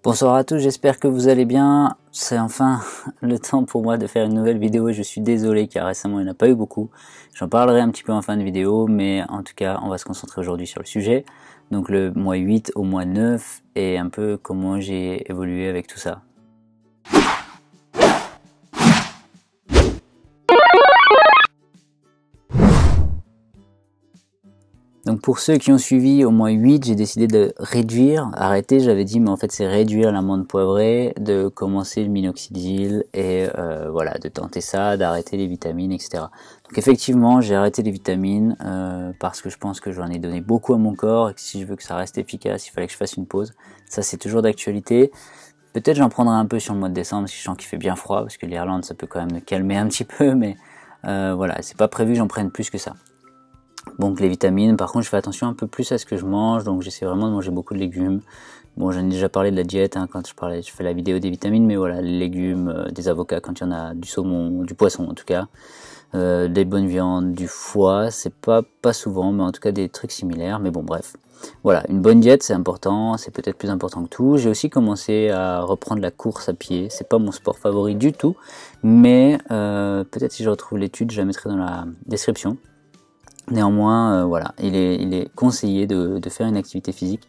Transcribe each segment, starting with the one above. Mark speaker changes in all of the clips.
Speaker 1: Bonsoir à tous, j'espère que vous allez bien. C'est enfin le temps pour moi de faire une nouvelle vidéo. Je suis désolé car récemment il n'y en a pas eu beaucoup. J'en parlerai un petit peu en fin de vidéo, mais en tout cas on va se concentrer aujourd'hui sur le sujet. Donc le mois 8 au mois 9 et un peu comment j'ai évolué avec tout ça. Donc pour ceux qui ont suivi au mois 8, j'ai décidé de réduire, arrêter, j'avais dit mais en fait c'est réduire l'amande poivrée, de commencer le minoxidil et voilà, de tenter ça, d'arrêter les vitamines, etc. Donc effectivement j'ai arrêté les vitamines parce que je pense que j'en ai donné beaucoup à mon corps et que si je veux que ça reste efficace, il fallait que je fasse une pause. Ça c'est toujours d'actualité. Peut-être j'en prendrai un peu sur le mois de décembre si je sens qu'il fait bien froid, parce que l'Irlande ça peut quand même me calmer un petit peu, mais voilà, c'est pas prévu que j'en prenne plus que ça. Donc les vitamines, par contre je fais attention un peu plus à ce que je mange, donc j'essaie vraiment de manger beaucoup de légumes. Bon, j'en ai déjà parlé de la diète quand je fais la vidéo des vitamines, mais voilà, les légumes, des avocats quand il y en a, du saumon, du poisson en tout cas, des bonnes viandes, du foie, c'est pas souvent, mais en tout cas des trucs similaires, mais bon bref. Voilà, une bonne diète c'est important, c'est peut-être plus important que tout. J'ai aussi commencé à reprendre la course à pied, c'est pas mon sport favori du tout, mais peut-être si je retrouve l'étude, je la mettrai dans la description. Néanmoins, voilà, il est conseillé de faire une activité physique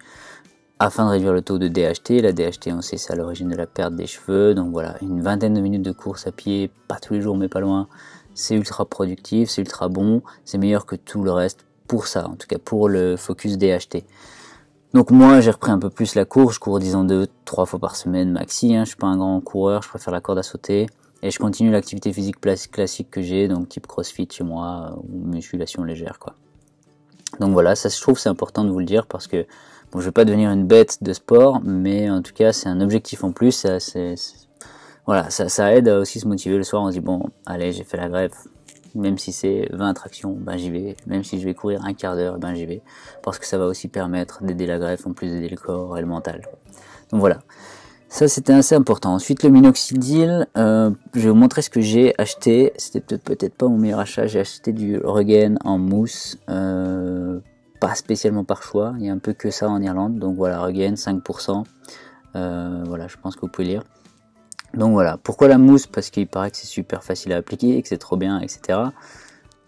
Speaker 1: afin de réduire le taux de DHT. La DHT, on sait, c'est à l'origine de la perte des cheveux. Donc voilà, une vingtaine de minutes de course à pied, pas tous les jours mais pas loin, c'est ultra productif, c'est ultra bon, c'est meilleur que tout le reste pour ça, en tout cas pour le focus DHT. Donc moi, j'ai repris un peu plus la course, je cours disons 2-3 fois par semaine maxi, je suis pas un grand coureur, je préfère la corde à sauter. Et je continue l'activité physique classique que j'ai, donc type crossfit chez moi, ou musculation légère, quoi. Donc voilà, ça je trouve c'est important de vous le dire parce que, bon, je vais pas devenir une bête de sport, mais en tout cas c'est un objectif en plus, voilà, ça aide à aussi se motiver le soir, on se dit bon, allez j'ai fait la greffe, même si c'est 20 tractions, ben j'y vais, même si je vais courir un quart d'heure, ben j'y vais, parce que ça va aussi permettre d'aider la greffe en plus d'aider le corps et le mental. Donc voilà. Ça c'était assez important. Ensuite le minoxidil, je vais vous montrer ce que j'ai acheté. C'était peut-être pas mon meilleur achat. J'ai acheté du Regain en mousse, pas spécialement par choix. Il y a un peu que ça en Irlande. Donc voilà, Regain 5%. Voilà, je pense que vous pouvez lire. Donc voilà, pourquoi la mousse? Parce qu'il paraît que c'est super facile à appliquer, que c'est trop bien, etc.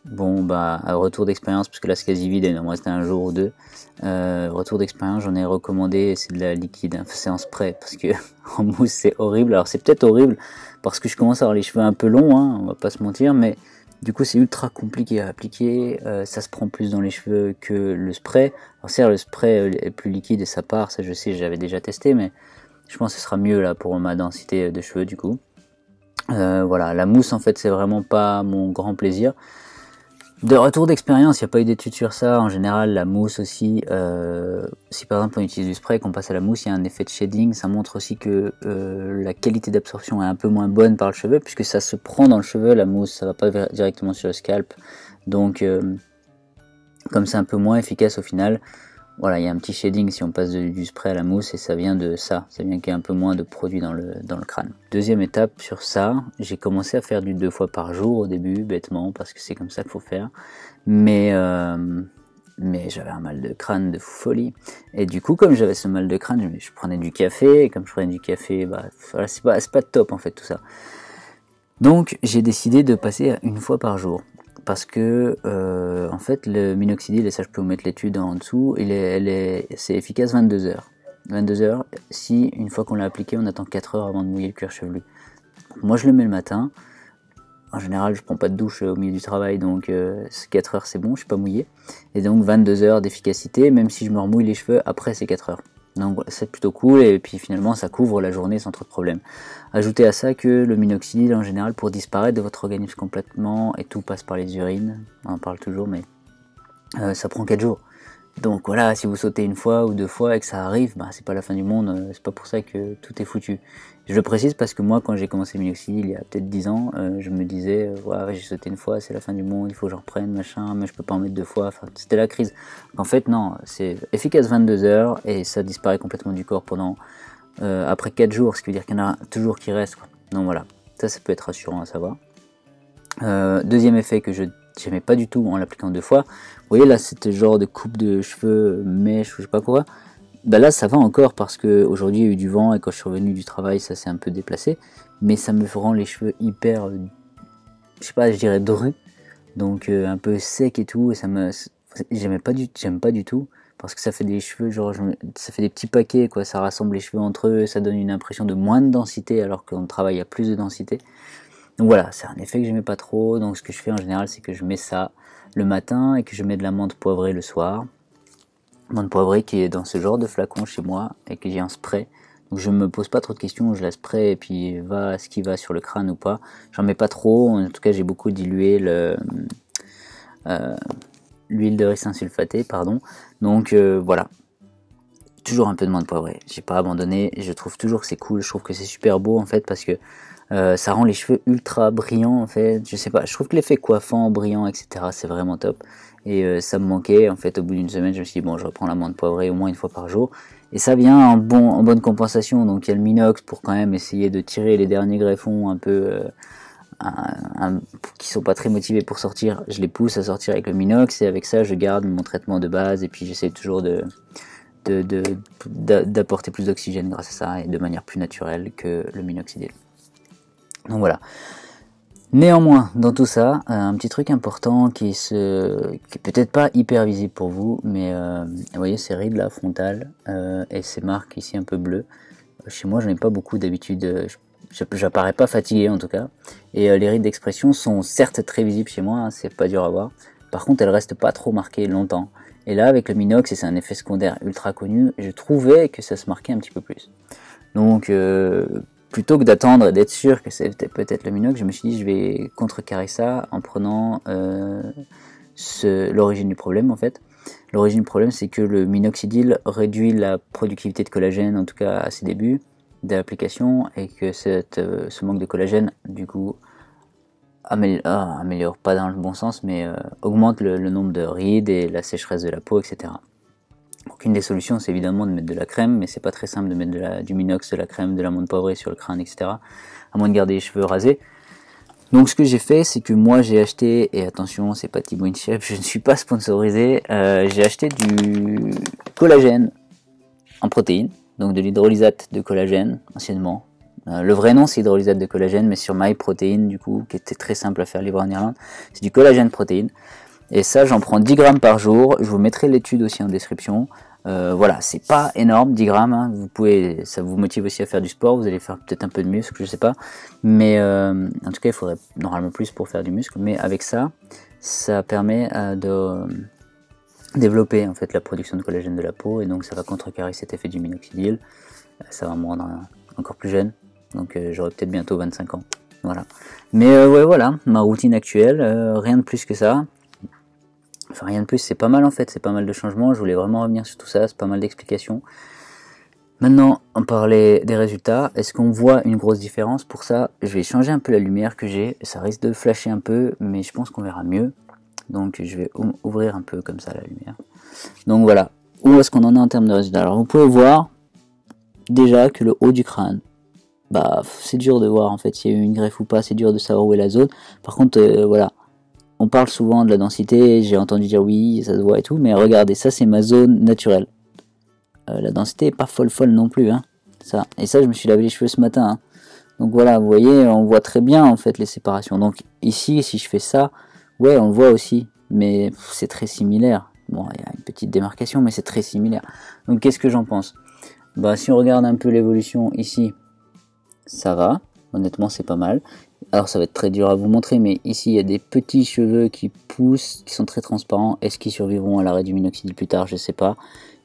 Speaker 1: Bon bah retour d'expérience, parce que là c'est quasi vide, il en me restait un jour ou deux. Retour d'expérience, j'en ai recommandé, c'est de la liquide, c'est en spray, parce que en mousse c'est horrible. Alors c'est peut-être horrible parce que je commence à avoir les cheveux un peu longs, on va pas se mentir, mais du coup c'est ultra compliqué à appliquer, ça se prend plus dans les cheveux que le spray. Alors certes le spray est plus liquide et ça part, ça je sais, j'avais déjà testé, mais je pense que ce sera mieux là pour ma densité de cheveux du coup. Voilà, la mousse en fait c'est vraiment pas mon grand plaisir. De retour d'expérience, il n'y a pas eu d'études sur ça. En général, la mousse aussi, si par exemple on utilise du spray, qu'on passe à la mousse, il y a un effet de shading. Ça montre aussi que la qualité d'absorption est un peu moins bonne par le cheveu, puisque ça se prend dans le cheveu, la mousse, ça va pas directement sur le scalp. Donc, comme c'est un peu moins efficace au final, voilà, il y a un petit shading si on passe du spray à la mousse, et ça vient de ça vient qu'il y ait un peu moins de produit dans le crâne. Deuxième étape sur ça, j'ai commencé à faire du 2 fois par jour au début, bêtement, parce que c'est comme ça qu'il faut faire, mais j'avais un mal de crâne de folie, et du coup comme j'avais ce mal de crâne, je prenais du café, et comme je prenais du café, bah voilà, c'est pas top en fait tout ça. Donc j'ai décidé de passer à 1 fois par jour. Parce que en fait le minoxidil, et ça je peux vous mettre l'étude en dessous, c'est efficace 22 heures. 22 heures, si une fois qu'on l'a appliqué, on attend 4 heures avant de mouiller le cuir chevelu. Moi je le mets le matin, en général je prends pas de douche au milieu du travail, donc 4 heures c'est bon, je suis pas mouillé. Et donc 22 heures d'efficacité, même si je me remouille les cheveux après ces 4 heures. Donc c'est plutôt cool, et puis finalement ça couvre la journée sans trop de problème. Ajoutez à ça que le minoxidil en général, pour disparaître de votre organisme complètement, et tout passe par les urines, on en parle toujours, mais ça prend 4 jours. Donc voilà, si vous sautez 1 fois ou 2 fois et que ça arrive, bah, c'est pas la fin du monde, c'est pas pour ça que tout est foutu. Je le précise parce que moi quand j'ai commencé le minoxidil il y a peut-être 10 ans, je me disais ouais, j'ai sauté 1 fois, c'est la fin du monde, il faut que j'en reprenne, machin, mais je peux pas en mettre 2 fois, enfin c'était la crise. En fait non, c'est efficace 22 heures et ça disparaît complètement du corps pendant après 4 jours, ce qui veut dire qu'il y en a toujours qui restent, quoi. Donc voilà, ça peut être rassurant à savoir. Deuxième effet que je n'aimais pas du tout en l'appliquant 2 fois, vous voyez là c'était genre de coupe de cheveux, mèche ou je sais pas quoi, Bah là ça va encore parce que aujourd'hui il y a eu du vent et quand je suis revenu du travail ça s'est un peu déplacé, mais ça me rend les cheveux hyper, je sais pas, je dirais drus, donc un peu sec et tout, et j'aime pas du tout parce que ça fait des cheveux genre ça fait des petits paquets quoi, ça rassemble les cheveux entre eux, ça donne une impression de moins de densité alors qu'on travaille à plus de densité. Donc voilà, c'est un effet que j'aimais pas trop. Donc ce que je fais en général, c'est que je mets ça le matin et que je mets de la menthe poivrée le soir. Menthe poivrée qui est dans ce genre de flacon chez moi et que j'ai un spray. Donc je me pose pas trop de questions, je la spray et puis va ce qui va sur le crâne ou pas. J'en mets pas trop. En tout cas, j'ai beaucoup dilué l'huile de ricin sulfatée, pardon. Donc voilà, toujours un peu de menthe poivrée. J'ai pas abandonné. Je trouve toujours que c'est cool. Je trouve que c'est super beau en fait parce que ça rend les cheveux ultra brillants en fait, je sais pas, je trouve que l'effet coiffant, brillant, etc. c'est vraiment top. Et ça me manquait en fait, au bout d'une semaine je me suis dit bon je reprends la menthe poivrée au moins une fois par jour. Et ça vient en bonne compensation, donc il y a le Minox pour quand même essayer de tirer les derniers greffons un peu qui sont pas très motivés pour sortir, je les pousse à sortir avec le Minox et avec ça je garde mon traitement de base et puis j'essaie toujours d'apporter plus d'oxygène grâce à ça et de manière plus naturelle que le minoxidil. Donc voilà. Néanmoins, dans tout ça, un petit truc important qui est peut-être pas hyper visible pour vous, mais vous voyez ces rides là frontales et ces marques ici un peu bleues. Chez moi, j'en ai pas beaucoup d'habitude. J'apparais pas fatigué en tout cas. Et les rides d'expression sont certes très visibles chez moi, hein, c'est pas dur à voir. Par contre, elles restent pas trop marquées longtemps. Et là, avec le Minox, et c'est un effet secondaire ultra connu, je trouvais que ça se marquait un petit peu plus. Donc plutôt que d'attendre et d'être sûr que c'était peut-être le Minox, je me suis dit je vais contrecarrer ça en prenant l'origine du problème en fait. L'origine du problème c'est que le minoxidil réduit la productivité de collagène, en tout cas à ses débuts de l'application, et que ce manque de collagène du coup améliore pas dans le bon sens, mais augmente le nombre de rides et la sécheresse de la peau, etc. Donc une des solutions c'est évidemment de mettre de la crème, mais c'est pas très simple de mettre du Minox, de la crème, de la menthe poivrée sur le crâne, etc. À moins de garder les cheveux rasés. Donc ce que j'ai fait, c'est que moi j'ai acheté, et attention c'est pas Thibaut InShape, je ne suis pas sponsorisé, j'ai acheté du collagène en protéines, donc de l'hydrolysate de collagène anciennement. Le vrai nom c'est hydrolysate de collagène, mais sur MyProtein du coup, qui était très simple à faire livrer en Irlande, c'est du collagène protéine. Et ça, j'en prends 10 grammes par jour. Je vous mettrai l'étude aussi en description. Voilà, c'est pas énorme, 10 grammes. Hein. Ça vous motive aussi à faire du sport. Vous allez faire peut-être un peu de muscle, je sais pas. Mais en tout cas, il faudrait normalement plus pour faire du muscle. Mais avec ça, ça permet de développer en fait la production de collagène de la peau. Et donc, ça va contrecarrer cet effet du minoxidil. Ça va me rendre encore plus jeune. Donc, j'aurai peut-être bientôt 25 ans. Voilà. Mais ouais, voilà, ma routine actuelle. Rien de plus que ça. Enfin rien de plus, c'est pas mal en fait, c'est pas mal de changements, je voulais vraiment revenir sur tout ça, c'est pas mal d'explications. Maintenant, on parlait des résultats, est-ce qu'on voit une grosse différence? Pour ça, je vais changer un peu la lumière que j'ai, ça risque de flasher un peu, mais je pense qu'on verra mieux. Donc je vais ouvrir un peu comme ça la lumière. Donc voilà, où est-ce qu'on en est en termes de résultats? Alors vous pouvez voir déjà que le haut du crâne, bah c'est dur de voir en fait s'il y a eu une greffe ou pas, c'est dur de savoir où est la zone. Par contre, voilà. On parle souvent de la densité, j'ai entendu dire oui, ça se voit et tout, mais regardez, ça c'est ma zone naturelle. La densité est pas folle non plus, hein. Ça. Et ça, je me suis lavé les cheveux ce matin. Hein. Donc voilà, vous voyez, on voit très bien en fait les séparations. Donc ici, si je fais ça, ouais, on le voit aussi, mais c'est très similaire. Bon, il y a une petite démarcation, mais c'est très similaire. Donc qu'est-ce que j'en pense? Bah si on regarde un peu l'évolution ici, ça va. Honnêtement, c'est pas mal. Alors ça va être très dur à vous montrer, mais ici il y a des petits cheveux qui poussent, qui sont très transparents. Est-ce qu'ils survivront à l'arrêt du minoxidil plus tard? Je sais pas.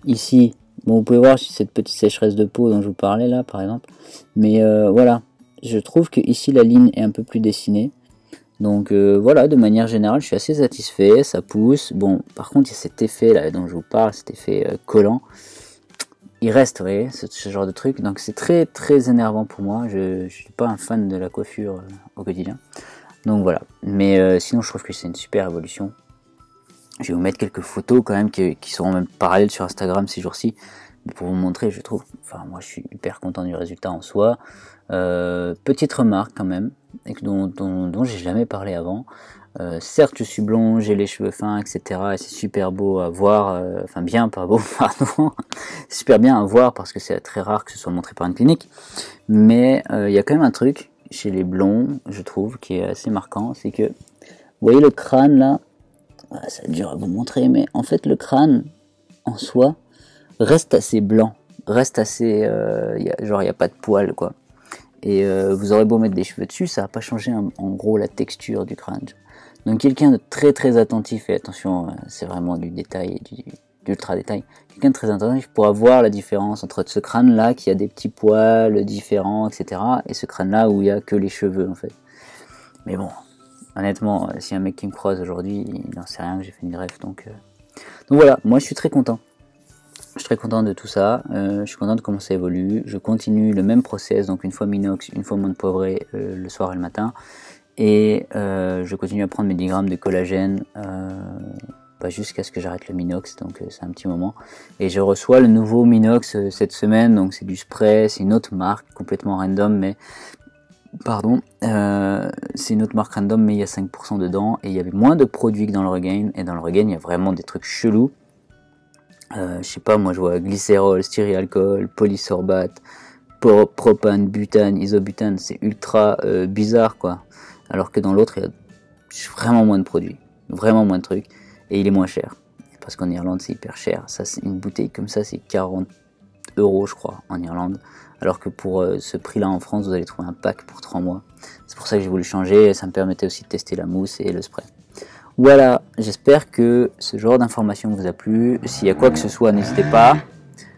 Speaker 1: Ici, bon, vous pouvez voir cette petite sécheresse de peau dont je vous parlais là, par exemple. Mais voilà, je trouve que ici la ligne est un peu plus dessinée. Donc voilà, de manière générale, je suis assez satisfait. Ça pousse. Bon, par contre, il y a cet effet là dont je vous parle, cet effet collant. Il reste, vous voyez, ce genre de truc. Donc c'est très très énervant pour moi. Je suis pas un fan de la coiffure au quotidien. Donc voilà. Mais sinon je trouve que c'est une super évolution. Je vais vous mettre quelques photos quand même qui seront même parallèles sur Instagram ces jours-ci. Pour vous montrer, je trouve. Enfin moi je suis hyper content du résultat en soi. Petite remarque quand même. et dont j'ai jamais parlé avant. Certes, je suis blond, j'ai les cheveux fins, etc. Et c'est super beau à voir, enfin bien, pas beau, pardon. C'est super bien à voir parce que c'est très rare que ce soit montré par une clinique. Mais il y a quand même un truc chez les blonds, je trouve, qui est assez marquant, c'est que, vous voyez le crâne là, ça dur à vous montrer, mais en fait le crâne en soi reste assez blanc, reste assez, genre il n'y a pas de poils quoi. Et vous aurez beau mettre des cheveux dessus, ça va pas changer en gros la texture du crâne. Donc quelqu'un de très très attentif, et attention, c'est vraiment du détail, d'ultra détail, quelqu'un de très attentif pourra voir la différence entre ce crâne là qui a des petits poils différents, etc. et ce crâne là où il y a que les cheveux en fait. Mais bon, honnêtement, si un mec qui me croise aujourd'hui, il n'en sait rien que j'ai fait une greffe, donc voilà, moi je suis très content. Je suis très content de tout ça, je suis content de comment ça évolue, je continue le même process, donc une fois minox, une fois menthe poivrée le soir et le matin, et je continue à prendre mes 10 grammes de collagène jusqu'à ce que j'arrête le minox, donc c'est un petit moment, et je reçois le nouveau minox cette semaine, donc c'est du spray, c'est une autre marque complètement random, mais c'est une autre marque random, mais il y a 5% dedans, et il y avait moins de produits que dans le Regain, et dans le Regain il y a vraiment des trucs chelous. Je sais pas, moi je vois glycérol, styréalcool, polysorbate, propane, butane, isobutane, c'est ultra bizarre quoi. Alors que dans l'autre il y a vraiment moins de produits, vraiment moins de trucs, et il est moins cher. Parce qu'en Irlande c'est hyper cher, ça c'est une bouteille comme ça c'est 40 € je crois en Irlande. Alors que pour ce prix là en France vous allez trouver un pack pour 3 mois. C'est pour ça que j'ai voulu changer, et ça me permettait aussi de tester la mousse et le spray. Voilà, j'espère que ce genre d'information vous a plu. S'il y a quoi que ce soit, n'hésitez pas.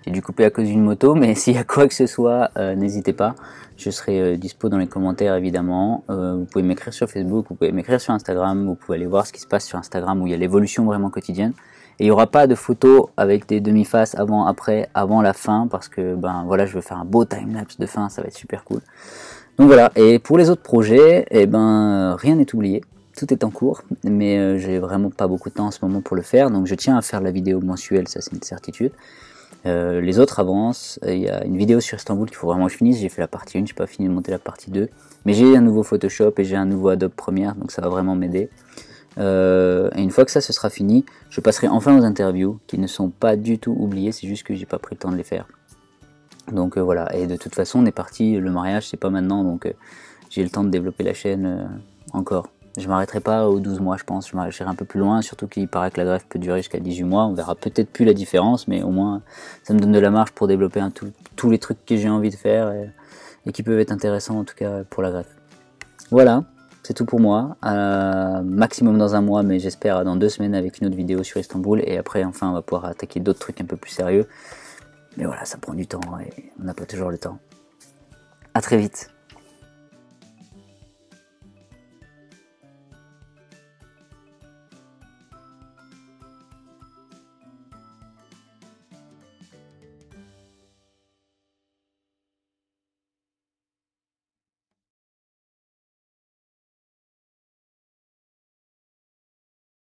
Speaker 1: J'ai dû couper à cause d'une moto, mais s'il y a quoi que ce soit, n'hésitez pas. Je serai dispo dans les commentaires évidemment. Vous pouvez m'écrire sur Facebook, vous pouvez m'écrire sur Instagram, vous pouvez aller voir ce qui se passe sur Instagram où il y a l'évolution vraiment quotidienne. Et il n'y aura pas de photos avec des demi-faces avant, après, avant la fin, parce que voilà, je veux faire un beau timelapse de fin, ça va être super cool. Donc voilà, et pour les autres projets, rien n'est oublié. Tout est en cours, mais j'ai vraiment pas beaucoup de temps en ce moment pour le faire, donc je tiens à faire la vidéo mensuelle, ça c'est une certitude. Les autres avancent, il y a une vidéo sur Istanbul qu'il faut vraiment que je finisse, j'ai fait la partie 1, j'ai pas fini de monter la partie 2, mais j'ai un nouveau Photoshop et j'ai un nouveau Adobe Premiere, donc ça va vraiment m'aider. Et une fois que ça ce sera fini, je passerai enfin aux interviews, qui ne sont pas du tout oubliées, c'est juste que j'ai pas pris le temps de les faire. Donc voilà, et de toute façon on est parti, le mariage c'est pas maintenant, donc j'ai le temps de développer la chaîne encore. Je m'arrêterai pas aux 12 mois je pense, je m'arrêterai un peu plus loin, surtout qu'il paraît que la greffe peut durer jusqu'à 18 mois, on verra peut-être plus la différence, mais au moins ça me donne de la marge pour développer tous les trucs que j'ai envie de faire et qui peuvent être intéressants en tout cas pour la greffe. Voilà, c'est tout pour moi, maximum dans un mois, mais j'espère dans 2 semaines avec une autre vidéo sur Istanbul, et après enfin on va pouvoir attaquer d'autres trucs un peu plus sérieux. Mais voilà, ça prend du temps et on n'a pas toujours le temps. À très vite.